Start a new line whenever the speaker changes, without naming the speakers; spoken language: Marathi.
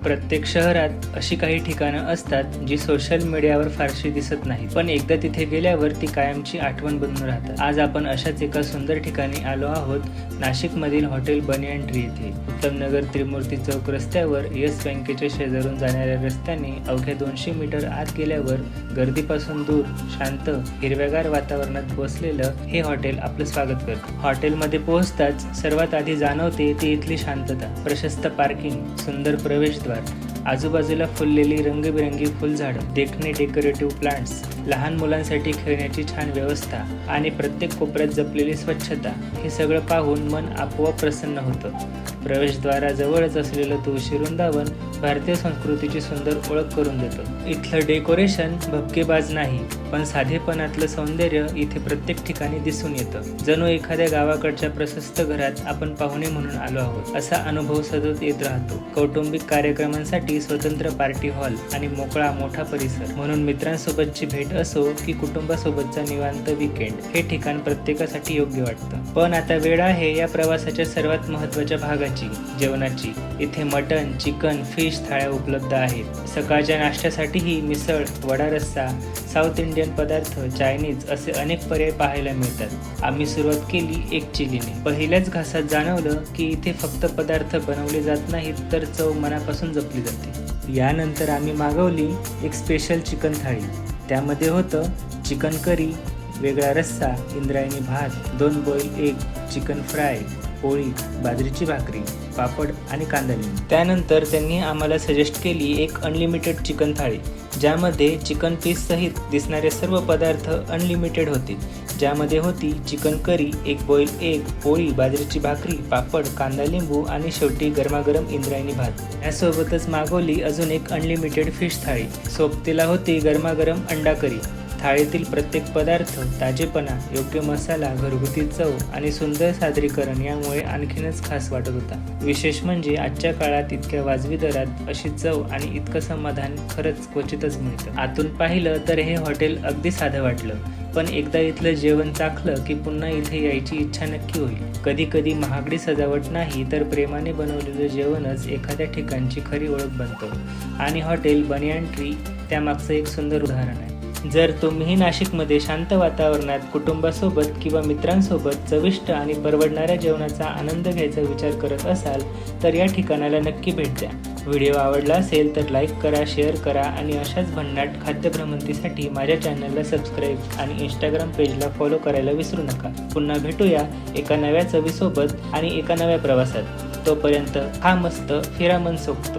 प्रत्येक शहरात अशी काही ठिकाणं असतात जी सोशल मीडियावर फारशी दिसत नाहीत, पण एकदा तिथे गेल्यावर ती कायमची आठवण बनून राहतात. आज आपण अशाच एका सुंदर ठिकाणी आलो आहोत, नाशिकमधील हॉटेल बनियन ट्री येथे. उत्तमनगर त्रिमूर्ती चौक रस्त्यावर येस बँकेच्या शेजारून जाणाऱ्या रस्त्याने अवघ्या 200 मीटर आत गेल्यावर गर्दीपासून दूर शांत हिरव्यागार वातावरणात बसलेलं हे हॉटेल आपलं स्वागत करतं. हॉटेलमध्ये पोहोचताच सर्वात आधी जाणवते ती इथली शांतता, प्रशस्त पार्किंग, सुंदर प्रवेशद्वार, आजूबाजूला फुललेली रंगबिरंगी फुलझाडं, देखणे डेकोरेटिव्ह प्लांट्स, लहान मुलांसाठी खेळण्याची छान व्यवस्था आणि प्रत्येक कोपऱ्यात जपलेली स्वच्छता, हे सगळं पाहून मन आपोआप प्रसन्न होतं. प्रवेशद्वाराजवळच असलेलं तुळशी वृंदावन भारतीय संस्कृतीची सुंदर ओळख करून देतं. इथलं डेकोरेशन भपकेबाज नाही, पण साधेपणातलं सौंदर्य इथे प्रत्येक ठिकाणी दिसून येतं. जणू एखाद्या गावाकडच्या प्रशस्त घरात आपण पाहुणे म्हणून आलो आहोत असा अनुभव सतत येत राहतो. कौटुंबिक कार्यक्रमांसाठी स्वतंत्र पार्टी हॉल आणि मोकळा मोठा परिसर, म्हणून मित्रांसोबतची भेट असो की कुटुंबासोबतचा निवांत वीकेंड, हे ठिकाण प्रत्येकासाठी योग्य वाटतं. पण आता वेळ आहे या प्रवासाच्या सर्वात महत्त्वाच्या भागाची, जेवणाची. इथे मटन, चिकन, फिश थाळ्या उपलब्ध आहेत. सकाळच्या नाश्त्यासाठीही मिसळ, वडा रस्सा, साऊथ इंडियन पदार्थ, चायनीज असे अनेक पर्याय पाहायला मिळतात. आम्ही सुरुवात केली एक चिलीने. पहिल्याच घासात जाणवलं की इथे फक्त पदार्थ बनवले जात नाहीत, तर चव मनापासून जपली जाते. यानंतर आम्ही मागवली एक स्पेशल चिकन थाळी. त्यामध्ये होतं चिकन करी, वेगळा रस्सा, इंद्रायणी भात, 2 बॉईल एग, चिकन फ्राय, पोळी, बाजरीची भाकरी, पापड आणि कांदा लिंबू. त्यानंतर त्यांनी आम्हाला सजेस्ट केली एक अनलिमिटेड चिकन थाळी, ज्यामध्ये चिकन पीस सहित दिसणारे सर्व पदार्थ अनलिमिटेड होते. ज्यामध्ये होती चिकन करी, एक बॉईल एग, पोळी, बाजरीची भाकरी, पापड, कांदा लिंबू आणि शेवटी गरमागरम इंद्रायणी भात. यासोबतच मागवली अजून एक अनलिमिटेड फिश थाळी. सोबतीला होती गरमागरम अंडा करी. थाळीतील प्रत्येक पदार्थ, ताजेपणा, योग्य मसाला, घरगुती चव आणि सुंदर सादरीकरण यामुळे आणखीनच खास वाटत होता. विशेष म्हणजे आजच्या काळात इतक्या वाजवी दरात अशी चव आणि इतकं समाधान खरंच क्वचितच मिळतं. आतून पाहिलं तर हे हॉटेल अगदी साधं वाटलं, पण एकदा इथलं जेवण चाखलं की पुन्हा इथे यायची इच्छा नक्की होईल. कधी कधी महागडी सजावट नाही, तर प्रेमाने बनवलेलं जेवणच एखाद्या ठिकाणची खरी ओळख बनतं, आणि हॉटेल बनियन ट्री त्यामागचं एक सुंदर उदाहरण आहे. जर तुम्हीही नाशिकमध्ये शांत वातावरणात कुटुंबासोबत किंवा मित्रांसोबत चविष्ट आणि परवडणाऱ्या जेवणाचा आनंद घ्यायचा विचार करत असाल तर या ठिकाणाला नक्की भेट द्या. व्हिडिओ आवडला असेल तर लाईक करा, शेअर करा आणि अशाच भन्नाट खाद्य भ्रमंतीसाठी माझ्या चॅनलला सबस्क्राईब आणि इंस्टाग्राम पेजला फॉलो करायला विसरू नका. पुन्हा भेटूया एका नव्या चवीसोबत आणि एका नव्या प्रवासात. तोपर्यंत खा मस्त, फिरा मनसोक्त.